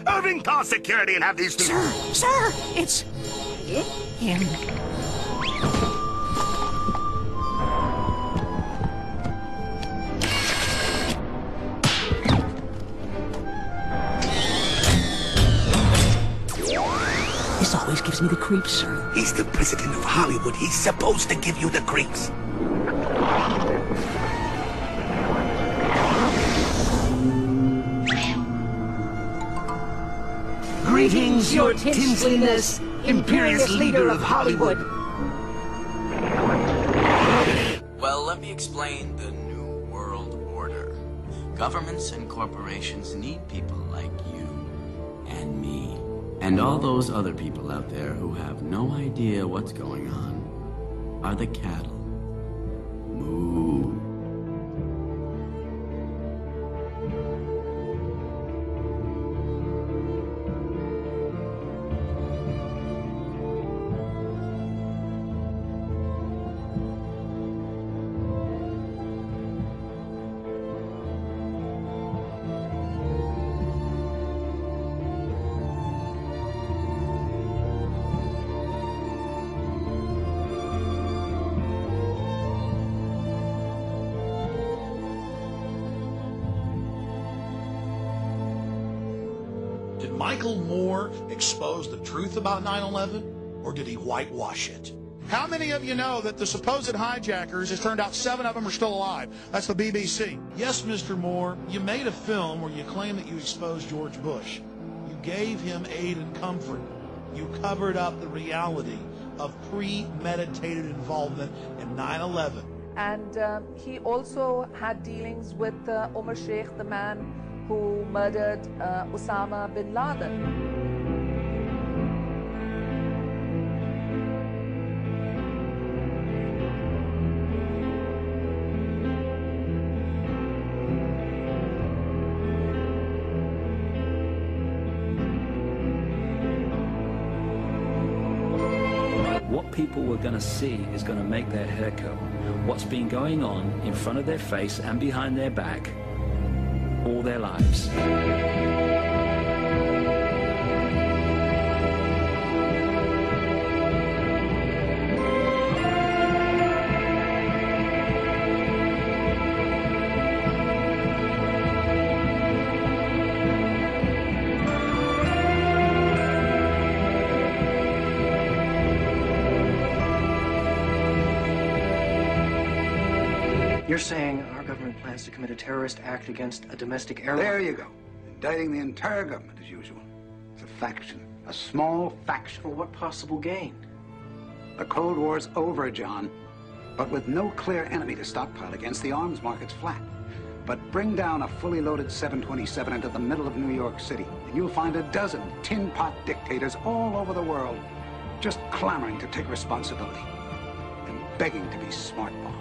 Irving, call security and have these two... Sir, it's... him. This always gives me the creeps, sir. He's the president of Hollywood. He's supposed to give you the creeps. Greetings, your tinseliness, imperious leader of Hollywood. Well, let me explain the New World Order. Governments and corporations need people like you and me. And all those other people out there who have no idea what's going on are the cattle. Moo. Did Michael Moore expose the truth about 9/11, or did he whitewash it? How many of you know that the supposed hijackers, it turned out 7 of them are still alive? That's the BBC. Yes, Mr. Moore, you made a film where you claim that you exposed George Bush. You gave him aid and comfort. You covered up the reality of premeditated involvement in 9/11. And he also had dealings with Omar Sheikh, the man who murdered Osama bin Laden. What people were going to see is going to make their hair curl. What's been going on in front of their face and behind their back all their lives. You're saying our government plans to commit a terrorist act against a domestic airline? There you go. Indicting the entire government as usual. It's a faction. A small faction. For what possible gain? The Cold War's over, John. But with no clear enemy to stockpile against, the arms market's flat. But bring down a fully loaded 727 into the middle of New York City, and you'll find a dozen tin pot dictators all over the world just clamoring to take responsibility and begging to be smart-bombed.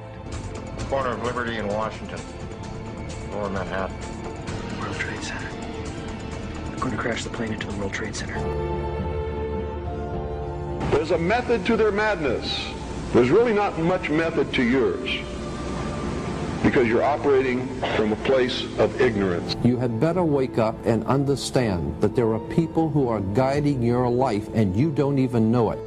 Corner of Liberty in Washington, Lower Manhattan. World Trade Center. I'm going to crash the plane into the World Trade Center. There's a method to their madness. There's really not much method to yours, because you're operating from a place of ignorance. You had better wake up and understand that there are people who are guiding your life and you don't even know it.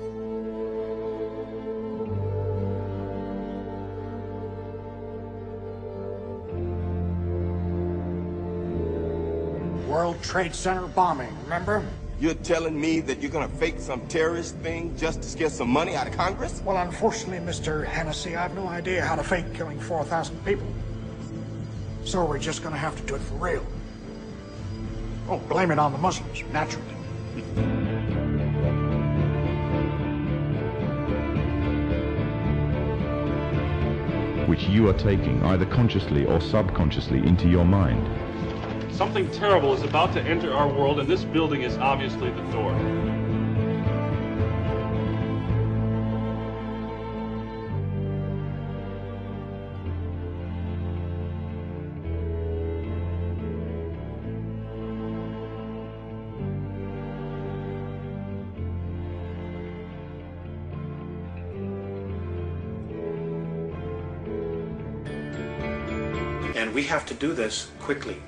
World Trade Center bombing, remember? You're telling me that you're gonna fake some terrorist thing just to get some money out of Congress? Well, unfortunately, Mr. Hennessy, I have no idea how to fake killing 4,000 people. So we're just gonna have to do it for real. Oh, blame it on the Muslims, naturally. Which you are taking, either consciously or subconsciously, into your mind. Something terrible is about to enter our world, and this building is obviously the door. And we have to do this quickly.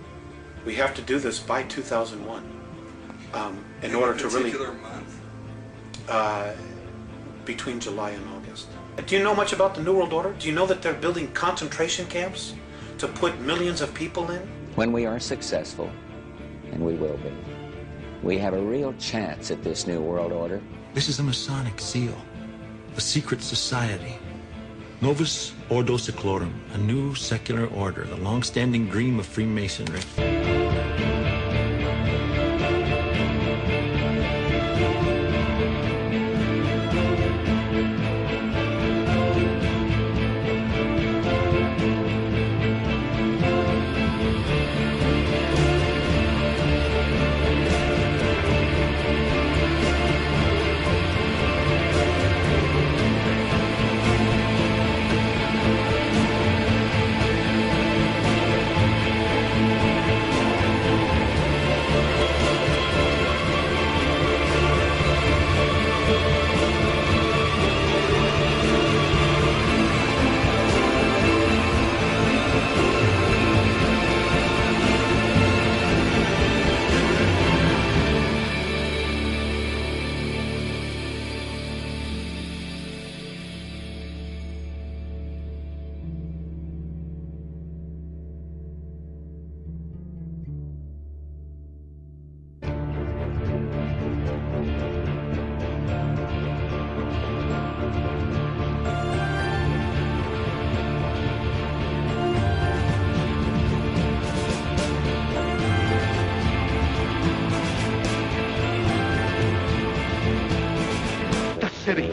We have to do this by 2001. in order to really... month? Between July and August. Do you know much about the New World Order? Do you know that they're building concentration camps to put millions of people in? When we are successful, and we will be, we have a real chance at this New World Order. This is a Masonic seal, a secret society. Novus Ordo Seclorum, a new secular order, the long-standing dream of Freemasonry. City.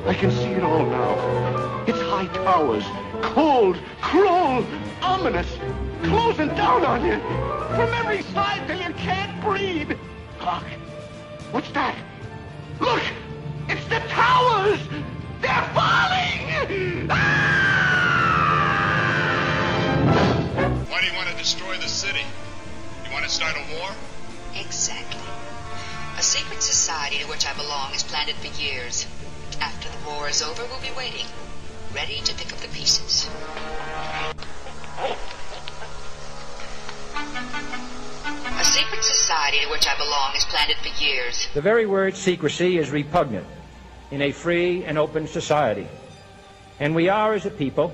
I can see it all now. Its high towers, cold, cruel, ominous, closing down on you from every side till you can't breathe. Hark! What's that? Look! It's the towers! They're falling! Why do you want to destroy the city? You want to start a war? Exactly. A secret society to which I belong has planned it for years. After the war is over, we'll be waiting, ready to pick up the pieces. A secret society to which I belong has planned it for years. The very word secrecy is repugnant in a free and open society. And we are, as a people,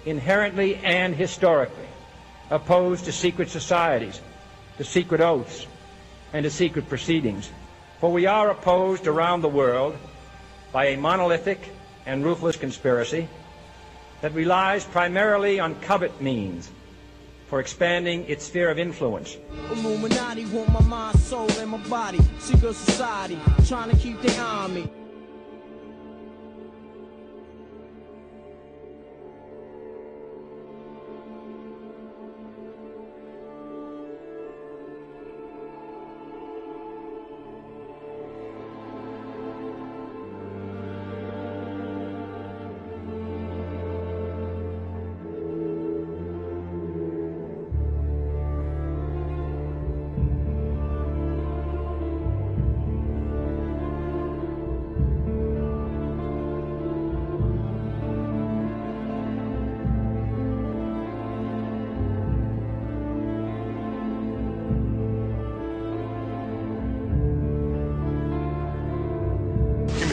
inherently and historically opposed to secret societies, to secret oaths, and to secret proceedings. For we are opposed around the world by a monolithic and ruthless conspiracy that relies primarily on covert means for expanding its sphere of influence. Illuminati want my mind, soul, and my body. Secret society, trying to keep their eye on me.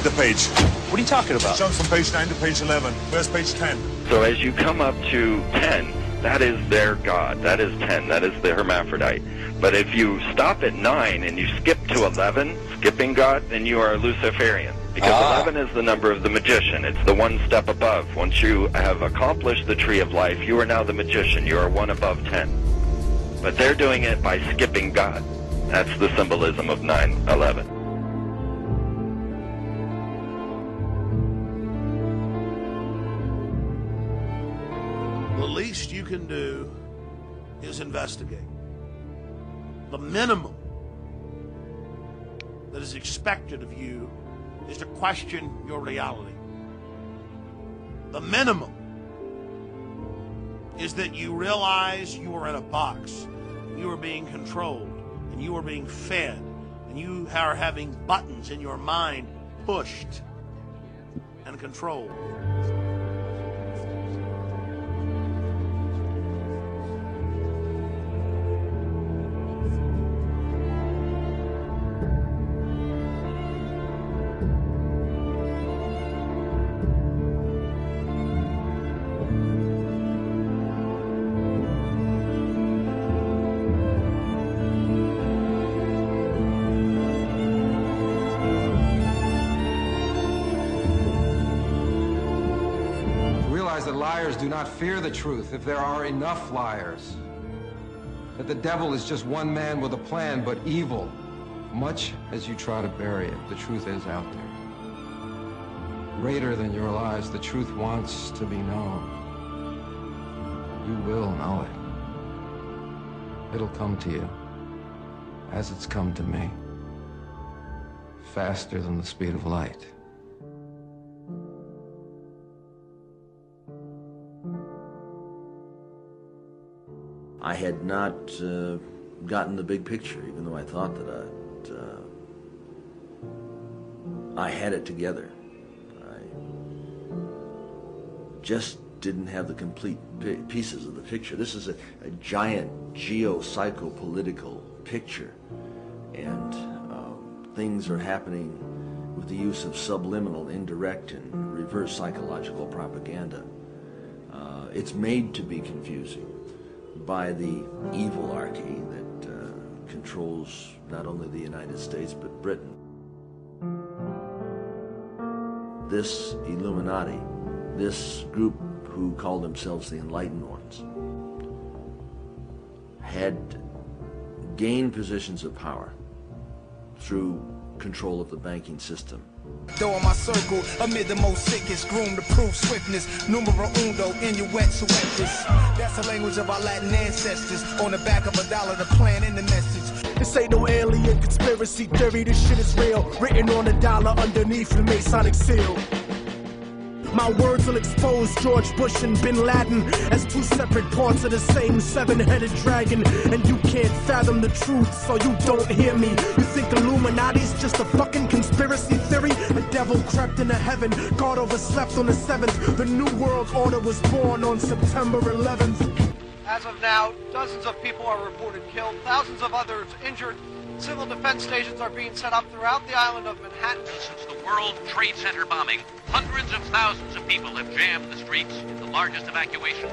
The page. What are you talking about? Jump from page 9 to page 11. Where's page 10? So as you come up to 10, that is their God. That is 10. That is the hermaphrodite. But if you stop at 9 and you skip to 11, skipping God, then you are Luciferian. Because 11 is the number of the magician. It's the one step above. Once you have accomplished the tree of life, you are now the magician. You are one above 10. But they're doing it by skipping God. That's the symbolism of 9/11. The least you can do is investigate. The minimum that is expected of you is to question your reality. The minimum is that you realize you are in a box, you are being controlled, and you are being fed, and you are having buttons in your mind pushed and controlled. liars do not fear the truth if there are enough liars. That the devil is just one man with a plan, but evil. Much as you try to bury it, the truth is out there. Greater than your lies, the truth wants to be known. You will know it. It'll come to you, as it's come to me, faster than the speed of light. I had not gotten the big picture, even though I thought that I had it together. I just didn't have the complete pieces of the picture. This is a giant geo-psycho-political picture, and things are happening with the use of subliminal, indirect, and reverse psychological propaganda. It's made to be confusing by the evilarchy that controls not only the United States but Britain. This Illuminati, this group who call themselves the Enlightened Ones, had gained positions of power through control of the banking system. Though in my circle, amid the most sickest, groomed to prove swiftness, numero uno, inuit suetus. That's the language of our Latin ancestors. On the back of $1, the plan and the message. This ain't no alien conspiracy theory, this shit is real. Written on $1 underneath the Masonic seal. My words will expose George Bush and Bin Laden as two separate parts of the same seven-headed dragon. And you can't fathom the truth, so you don't hear me. You think Illuminati's just a fucking conspiracy theory? A devil crept into heaven, God overslept on the 7th. The New World Order was born on September 11th. As of now, dozens of people are reported killed, thousands of others injured. Civil defense stations are being set up throughout the island of Manhattan. Since the World Trade Center bombing, hundreds of thousands of people have jammed the streets in the largest evacuation.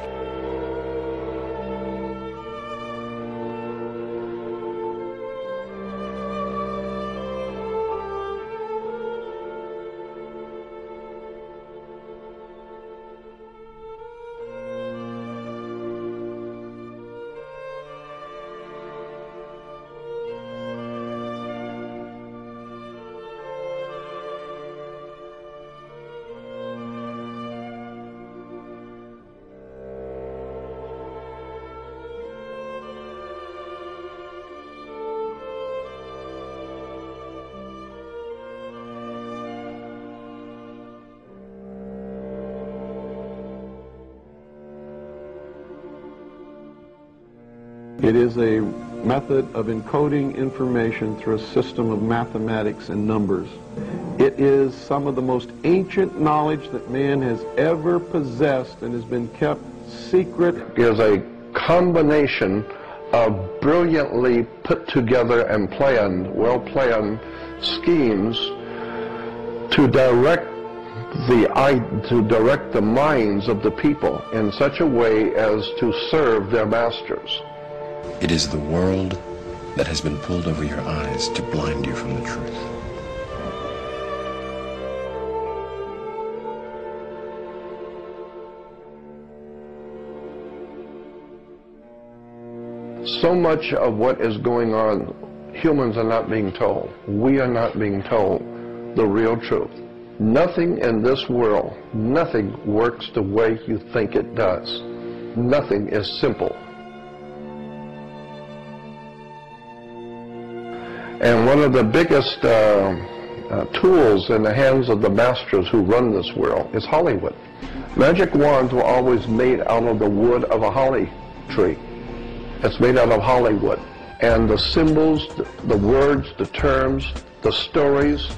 It is a method of encoding information through a system of mathematics and numbers. It is some of the most ancient knowledge that man has ever possessed and has been kept secret. It is a combination of brilliantly put together and planned, well-planned schemes to direct the minds of the people in such a way as to serve their masters. It is the world that has been pulled over your eyes to blind you from the truth. So much of what is going on, humans are not being told. We are not being told the real truth. Nothing in this world, nothing works the way you think it does. Nothing is simple. And one of the biggest tools in the hands of the masters who run this world is Hollywood. Magic wands were always made out of the wood of a holly tree. It's made out of Hollywood. And the symbols, the words, the terms, the stories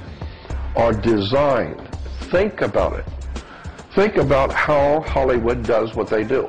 are designed. Think about it. Think about how Hollywood does what they do.